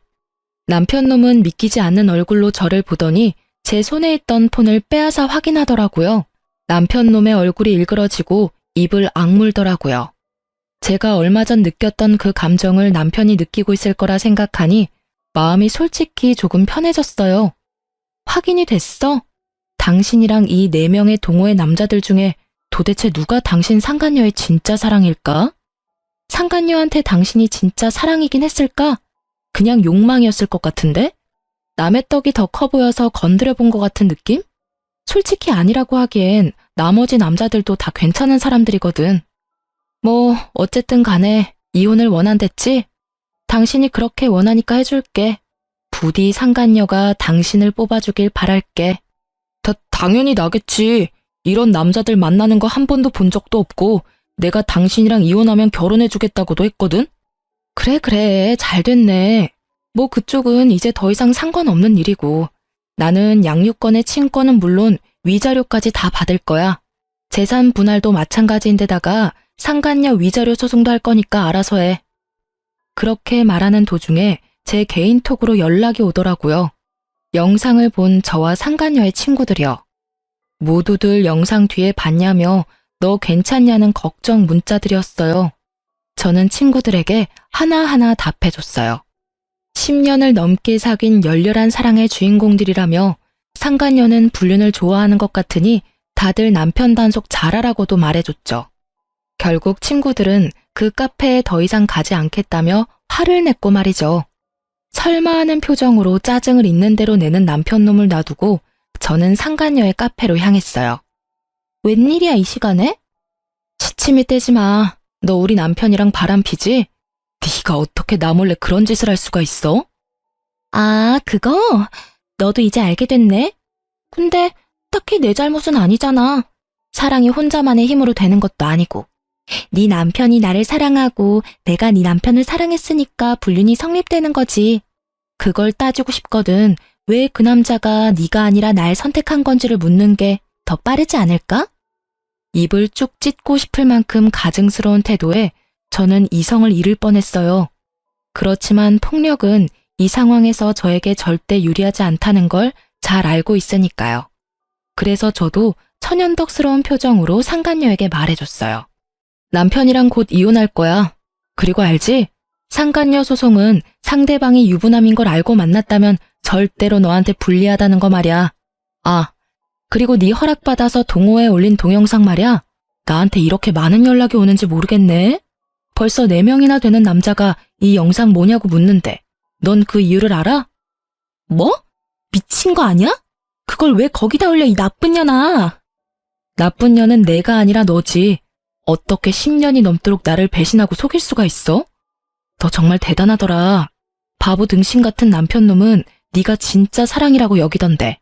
남편 놈은 믿기지 않는 얼굴로 저를 보더니 제 손에 있던 폰을 빼앗아 확인하더라고요. 남편 놈의 얼굴이 일그러지고 입을 악물더라고요. 제가 얼마 전 느꼈던 그 감정을 남편이 느끼고 있을 거라 생각하니 마음이 솔직히 조금 편해졌어요. 확인이 됐어? 당신이랑 이 4명의 동호회 남자들 중에 도대체 누가 당신 상간녀의 진짜 사랑일까? 상간녀한테 당신이 진짜 사랑이긴 했을까? 그냥 욕망이었을 것 같은데? 남의 떡이 더 커 보여서 건드려 본 것 같은 느낌? 솔직히 아니라고 하기엔 나머지 남자들도 다 괜찮은 사람들이거든. 뭐 어쨌든 간에 이혼을 원한댔지? 당신이 그렇게 원하니까 해줄게. 부디 상간녀가 당신을 뽑아주길 바랄게. 당연히 나겠지. 이런 남자들 만나는 거 한 번도 본 적도 없고 내가 당신이랑 이혼하면 결혼해주겠다고도 했거든? 그래, 잘 됐네. 뭐 그쪽은 이제 더 이상 상관없는 일이고 나는 양육권의 친권은 물론 위자료까지 다 받을 거야. 재산 분할도 마찬가지인데다가 상간녀 위자료 소송도 할 거니까 알아서 해. 그렇게 말하는 도중에 제 개인톡으로 연락이 오더라고요. 영상을 본 저와 상간녀의 친구들이요. 모두들 영상 뒤에 봤냐며 너 괜찮냐는 걱정 문자들이었어요. 저는 친구들에게 하나하나 답해줬어요. 10년을 넘게 사귄 열렬한 사랑의 주인공들이라며 상간녀는 불륜을 좋아하는 것 같으니 다들 남편 단속 잘하라고도 말해줬죠. 결국 친구들은 그 카페에 더 이상 가지 않겠다며 화를 냈고 말이죠. 설마 하는 표정으로 짜증을 있는 대로 내는 남편 놈을 놔두고 저는 상간녀의 카페로 향했어요. 웬일이야 이 시간에? 시침이 떼지 마. 너 우리 남편이랑 바람피지? 네가 어떻게 나 몰래 그런 짓을 할 수가 있어? 아, 그거? 너도 이제 알게 됐네? 근데 딱히 내 잘못은 아니잖아. 사랑이 혼자만의 힘으로 되는 것도 아니고. 네 남편이 나를 사랑하고 내가 네 남편을 사랑했으니까 불륜이 성립되는 거지. 그걸 따지고 싶거든. 왜 그 남자가 네가 아니라 날 선택한 건지를 묻는 게 더 빠르지 않을까? 입을 쭉 찢고 싶을 만큼 가증스러운 태도에 저는 이성을 잃을 뻔했어요. 그렇지만 폭력은 이 상황에서 저에게 절대 유리하지 않다는 걸 잘 알고 있으니까요. 그래서 저도 천연덕스러운 표정으로 상간녀에게 말해줬어요. 남편이랑 곧 이혼할 거야. 그리고 알지? 상간녀 소송은 상대방이 유부남인 걸 알고 만났다면 절대로 너한테 불리하다는 거 말이야. 아, 그리고 네 허락받아서 동호회에 올린 동영상 말이야. 나한테 이렇게 많은 연락이 오는지 모르겠네. 벌써 4명이나 되는 남자가 이 영상 뭐냐고 묻는데 넌 그 이유를 알아? 뭐? 미친 거 아니야? 그걸 왜 거기다 올려 이 나쁜 년아. 나쁜 년은 내가 아니라 너지. 어떻게 10년이 넘도록 나를 배신하고 속일 수가 있어? 너 정말 대단하더라. 바보 등신 같은 남편 놈은 네가 진짜 사랑이라고 여기던데.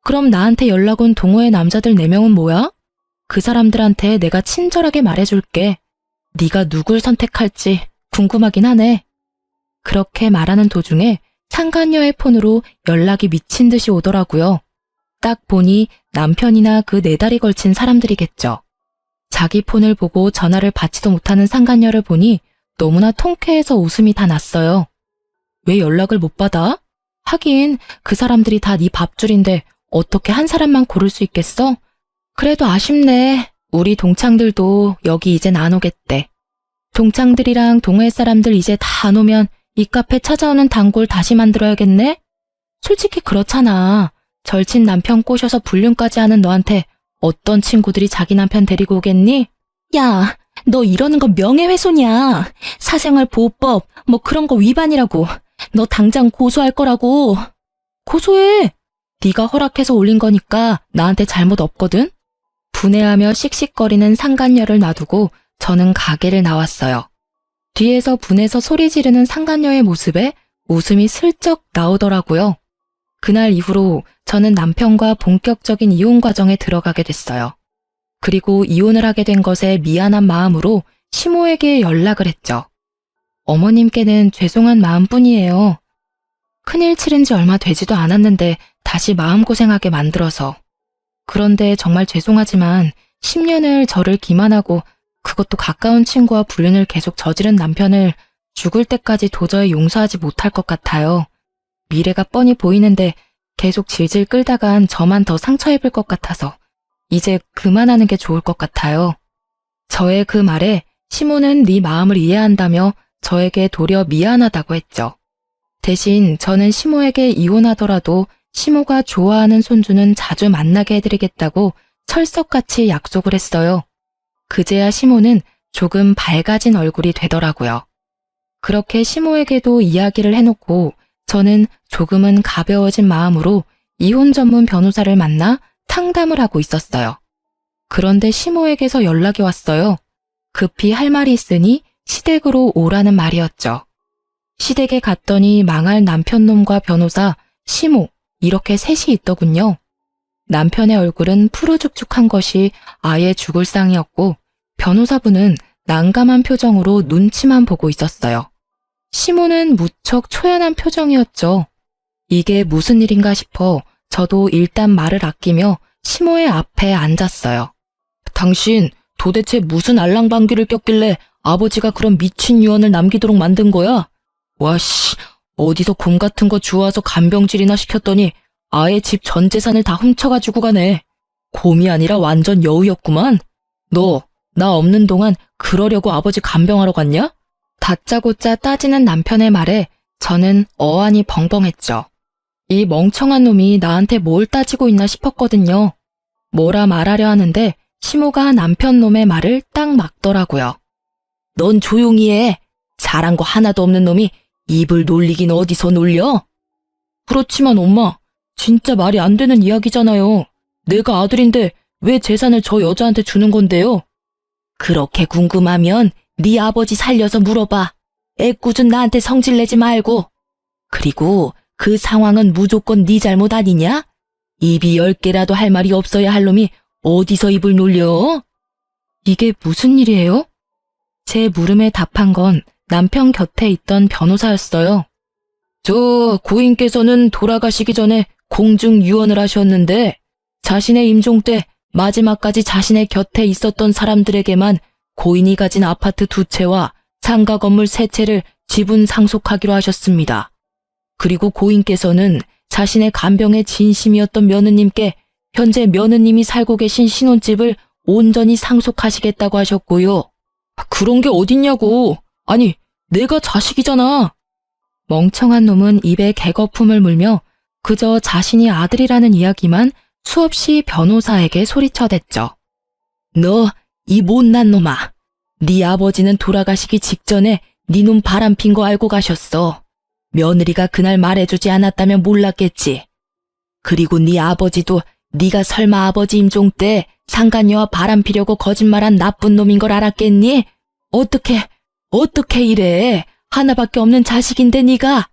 그럼 나한테 연락 온 동호회 남자들 4명은 뭐야? 그 사람들한테 내가 친절하게 말해줄게. 네가 누굴 선택할지 궁금하긴 하네. 그렇게 말하는 도중에 상간녀의 폰으로 연락이 미친 듯이 오더라고요. 딱 보니 남편이나 그 4달이 걸친 사람들이겠죠. 자기 폰을 보고 전화를 받지도 못하는 상간녀를 보니 너무나 통쾌해서 웃음이 다 났어요. 왜 연락을 못 받아? 하긴 그 사람들이 다 네 밥줄인데 어떻게 한 사람만 고를 수 있겠어? 그래도 아쉽네. 우리 동창들도 여기 이젠 안 오겠대. 동창들이랑 동호회 사람들 이제 다 안 오면 이 카페 찾아오는 단골 다시 만들어야겠네? 솔직히 그렇잖아. 절친 남편 꼬셔서 불륜까지 하는 너한테 어떤 친구들이 자기 남편 데리고 오겠니? 야, 너 이러는 거 명예훼손이야. 사생활 보호법 뭐 그런 거 위반이라고. 너 당장 고소할 거라고. 고소해. 네가 허락해서 올린 거니까 나한테 잘못 없거든. 분해하며 씩씩거리는 상간녀를 놔두고 저는 가게를 나왔어요. 뒤에서 분해서 소리 지르는 상간녀의 모습에 웃음이 슬쩍 나오더라고요. 그날 이후로 저는 남편과 본격적인 이혼 과정에 들어가게 됐어요. 그리고 이혼을 하게 된 것에 미안한 마음으로 시모에게 연락을 했죠. 어머님께는 죄송한 마음뿐이에요. 큰일 치른 지 얼마 되지도 않았는데 다시 마음고생하게 만들어서. 그런데 정말 죄송하지만 10년을 저를 기만하고 그것도 가까운 친구와 불륜을 계속 저지른 남편을 죽을 때까지 도저히 용서하지 못할 것 같아요. 미래가 뻔히 보이는데 계속 질질 끌다간 저만 더 상처 입을 것 같아서 이제 그만하는 게 좋을 것 같아요. 저의 그 말에 시모는 네 마음을 이해한다며 저에게 도리어 미안하다고 했죠. 대신 저는 시모에게 이혼하더라도 시모가 좋아하는 손주는 자주 만나게 해드리겠다고 철석같이 약속을 했어요. 그제야 시모는 조금 밝아진 얼굴이 되더라고요. 그렇게 시모에게도 이야기를 해놓고 저는 조금은 가벼워진 마음으로 이혼 전문 변호사를 만나 상담을 하고 있었어요. 그런데 시모에게서 연락이 왔어요. 급히 할 말이 있으니 시댁으로 오라는 말이었죠. 시댁에 갔더니 망할 남편놈과 변호사, 시모 이렇게 셋이 있더군요. 남편의 얼굴은 푸르죽죽한 것이 아예 죽을 상이었고 변호사분은 난감한 표정으로 눈치만 보고 있었어요. 시모는 무척 초연한 표정이었죠. 이게 무슨 일인가 싶어 저도 일단 말을 아끼며 시모의 앞에 앉았어요. 당신 도대체 무슨 알랑방귀를 꼈길래 아버지가 그런 미친 유언을 남기도록 만든 거야? 와씨, 어디서 곰 같은 거 주워와서 간병질이나 시켰더니 아예 집 전 재산을 다 훔쳐가지고 가네. 곰이 아니라 완전 여우였구만. 너, 나 없는 동안 그러려고 아버지 간병하러 갔냐? 다짜고짜 따지는 남편의 말에 저는 어안이 벙벙했죠. 이 멍청한 놈이 나한테 뭘 따지고 있나 싶었거든요. 뭐라 말하려 하는데 시모가 남편 놈의 말을 딱 막더라고요. 넌 조용히 해. 잘한 거 하나도 없는 놈이 입을 놀리긴 어디서 놀려? 그렇지만 엄마, 진짜 말이 안 되는 이야기잖아요. 내가 아들인데 왜 재산을 저 여자한테 주는 건데요? 그렇게 궁금하면 네 아버지 살려서 물어봐. 애꿎은 나한테 성질내지 말고. 그리고 그 상황은 무조건 네 잘못 아니냐? 입이 10개라도 할 말이 없어야 할 놈이 어디서 입을 놀려? 이게 무슨 일이에요? 제 물음에 답한 건 남편 곁에 있던 변호사였어요. 저 고인께서는 돌아가시기 전에 공중 유언을 하셨는데 자신의 임종 때 마지막까지 자신의 곁에 있었던 사람들에게만 고인이 가진 아파트 2채와 상가 건물 3채를 지분 상속하기로 하셨습니다. 그리고 고인께서는 자신의 간병의 진심이었던 며느님께 현재 며느님이 살고 계신 신혼집을 온전히 상속하시겠다고 하셨고요. 그런 게 어딨냐고. 아니, 내가 자식이잖아. 멍청한 놈은 입에 개거품을 물며 그저 자신이 아들이라는 이야기만 수없이 변호사에게 소리쳐댔죠. 너, 이 못난 놈아. 네 아버지는 돌아가시기 직전에 네 놈 바람핀 거 알고 가셨어. 며느리가 그날 말해주지 않았다면 몰랐겠지. 그리고 네 아버지도 네가 설마 아버지 임종 때 상간녀와 바람피려고 거짓말한 나쁜 놈인 걸 알았겠니? 어떻게 이래? 하나밖에 없는 자식인데 네가.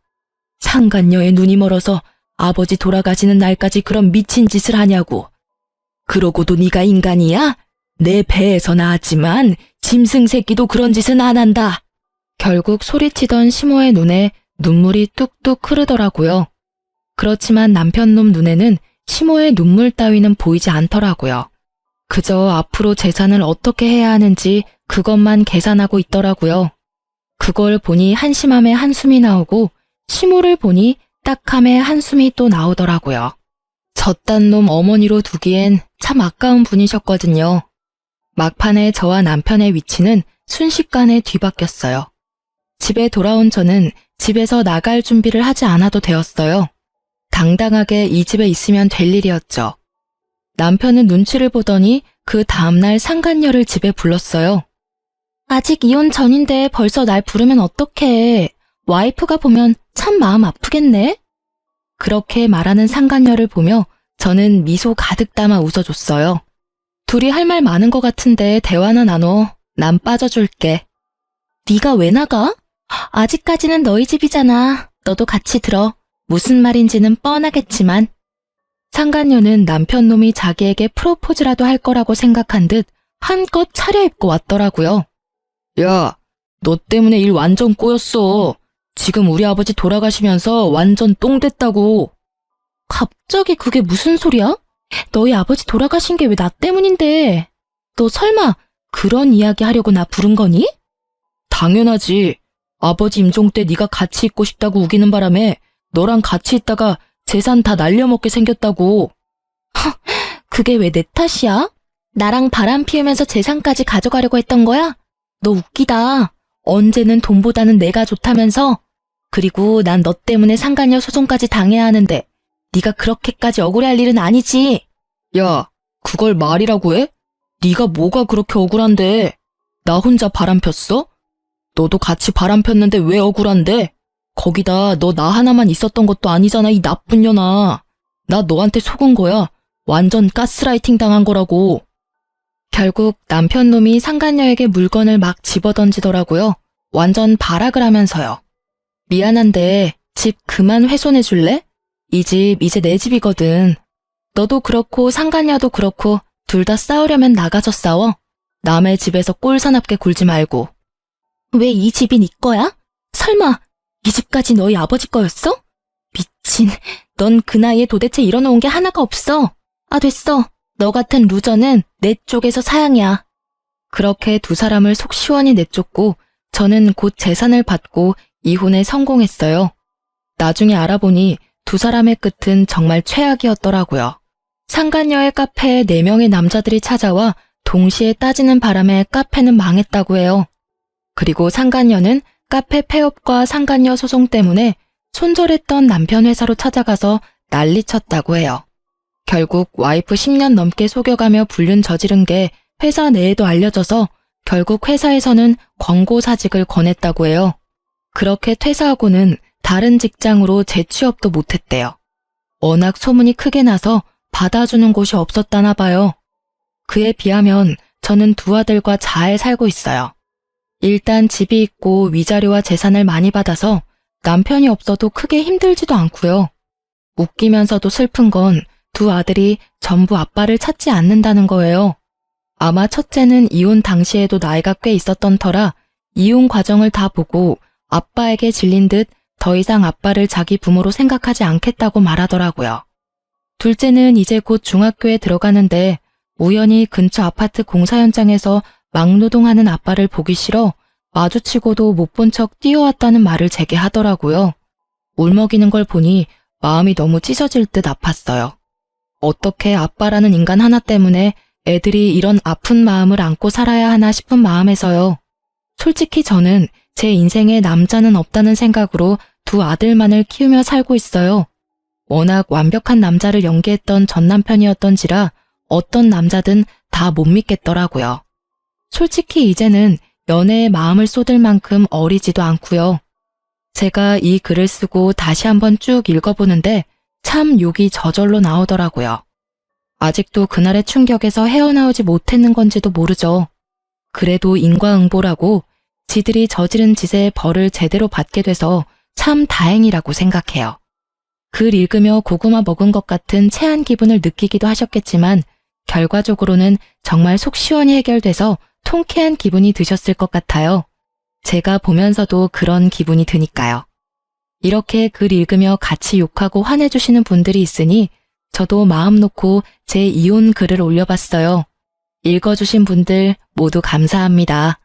상간녀의 눈이 멀어서 아버지 돌아가시는 날까지 그런 미친 짓을 하냐고. 그러고도 네가 인간이야? 내 배에서 나왔지만 짐승 새끼도 그런 짓은 안 한다. 결국 소리치던 시모의 눈에 눈물이 뚝뚝 흐르더라고요. 그렇지만 남편놈 눈에는 시모의 눈물 따위는 보이지 않더라고요. 그저 앞으로 재산을 어떻게 해야 하는지 그것만 계산하고 있더라고요. 그걸 보니 한심함에 한숨이 나오고 시모를 보니 딱함에 한숨이 또 나오더라고요. 저딴 놈 어머니로 두기엔 참 아까운 분이셨거든요. 막판에 저와 남편의 위치는 순식간에 뒤바뀌었어요. 집에 돌아온 저는 집에서 나갈 준비를 하지 않아도 되었어요. 당당하게 이 집에 있으면 될 일이었죠. 남편은 눈치를 보더니 그 다음날 상간녀를 집에 불렀어요. 아직 이혼 전인데 벌써 날 부르면 어떡해. 와이프가 보면 참 마음 아프겠네. 그렇게 말하는 상간녀를 보며 저는 미소 가득 담아 웃어줬어요. 둘이 할 말 많은 것 같은데 대화나 나눠. 난 빠져줄게. 네가 왜 나가? 아직까지는 너희 집이잖아. 너도 같이 들어. 무슨 말인지는 뻔하겠지만. 상간녀는 남편놈이 자기에게 프로포즈라도 할 거라고 생각한 듯 한껏 차려입고 왔더라고요. 야, 너 때문에 일 완전 꼬였어. 지금 우리 아버지 돌아가시면서 완전 똥 됐다고. 갑자기 그게 무슨 소리야? 너희 아버지 돌아가신 게 왜 나 때문인데? 너 설마 그런 이야기 하려고 나 부른 거니? 당연하지. 아버지 임종 때 네가 같이 있고 싶다고 우기는 바람에 너랑 같이 있다가 재산 다 날려먹게 생겼다고. 그게 왜 내 탓이야? 나랑 바람 피우면서 재산까지 가져가려고 했던 거야? 너 웃기다. 언제는 돈보다는 내가 좋다면서? 그리고 난 너 때문에 상간녀 소송까지 당해야 하는데 네가 그렇게까지 억울해할 일은 아니지. 야, 그걸 말이라고 해? 네가 뭐가 그렇게 억울한데? 나 혼자 바람 폈어? 너도 같이 바람 폈는데 왜 억울한데? 거기다 너 나 하나만 있었던 것도 아니잖아, 이 나쁜 년아. 나 너한테 속은 거야. 완전 가스라이팅 당한 거라고. 결국 남편 놈이 상간녀에게 물건을 막 집어던지더라고요. 완전 발악을 하면서요. 미안한데 집 그만 훼손해 줄래? 이 집 이제 내 집이거든. 너도 그렇고 상간녀도 그렇고 둘 다 싸우려면 나가서 싸워. 남의 집에서 꼴사납게 굴지 말고. 왜 이 집이 네 거야? 설마 이 집까지 너희 아버지 거였어? 미친, 넌 그 나이에 도대체 일어놓은 게 하나가 없어. 아, 됐어. 너 같은 루저는 내 쪽에서 사양이야. 그렇게 두 사람을 속 시원히 내쫓고 저는 곧 재산을 받고 이혼에 성공했어요. 나중에 알아보니 두 사람의 끝은 정말 최악이었더라고요. 상간녀의 카페에 4명의 남자들이 찾아와 동시에 따지는 바람에 카페는 망했다고 해요. 그리고 상간녀는 카페 폐업과 상간녀 소송 때문에 손절했던 남편 회사로 찾아가서 난리쳤다고 해요. 결국 와이프 10년 넘게 속여가며 불륜 저지른 게 회사 내에도 알려져서 결국 회사에서는 권고사직을 권했다고 해요. 그렇게 퇴사하고는 다른 직장으로 재취업도 못했대요. 워낙 소문이 크게 나서 받아주는 곳이 없었다나 봐요. 그에 비하면 저는 두 아들과 잘 살고 있어요. 일단 집이 있고 위자료와 재산을 많이 받아서 남편이 없어도 크게 힘들지도 않고요. 웃기면서도 슬픈 건 두 아들이 전부 아빠를 찾지 않는다는 거예요. 아마 첫째는 이혼 당시에도 나이가 꽤 있었던 터라 이혼 과정을 다 보고 아빠에게 질린 듯 더 이상 아빠를 자기 부모로 생각하지 않겠다고 말하더라고요. 둘째는 이제 곧 중학교에 들어가는데 우연히 근처 아파트 공사 현장에서 막노동하는 아빠를 보기 싫어 마주치고도 못 본 척 뛰어왔다는 말을 제게 하더라고요. 울먹이는 걸 보니 마음이 너무 찢어질 듯 아팠어요. 어떻게 아빠라는 인간 하나 때문에 애들이 이런 아픈 마음을 안고 살아야 하나 싶은 마음에서요. 솔직히 저는 제 인생에 남자는 없다는 생각으로 두 아들만을 키우며 살고 있어요. 워낙 완벽한 남자를 연기했던 전 남편이었던지라 어떤 남자든 다 못 믿겠더라고요. 솔직히 이제는 연애에 마음을 쏟을 만큼 어리지도 않고요. 제가 이 글을 쓰고 다시 한번 쭉 읽어보는데 참 욕이 저절로 나오더라고요. 아직도 그날의 충격에서 헤어나오지 못했는 건지도 모르죠. 그래도 인과응보라고 지들이 저지른 짓의 벌을 제대로 받게 돼서 참 다행이라고 생각해요. 글 읽으며 고구마 먹은 것 같은 체한 기분을 느끼기도 하셨겠지만 결과적으로는 정말 속 시원히 해결돼서 통쾌한 기분이 드셨을 것 같아요. 제가 보면서도 그런 기분이 드니까요. 이렇게 글 읽으며 같이 욕하고 화내주시는 분들이 있으니 저도 마음 놓고 제 이혼 글을 올려봤어요. 읽어주신 분들 모두 감사합니다.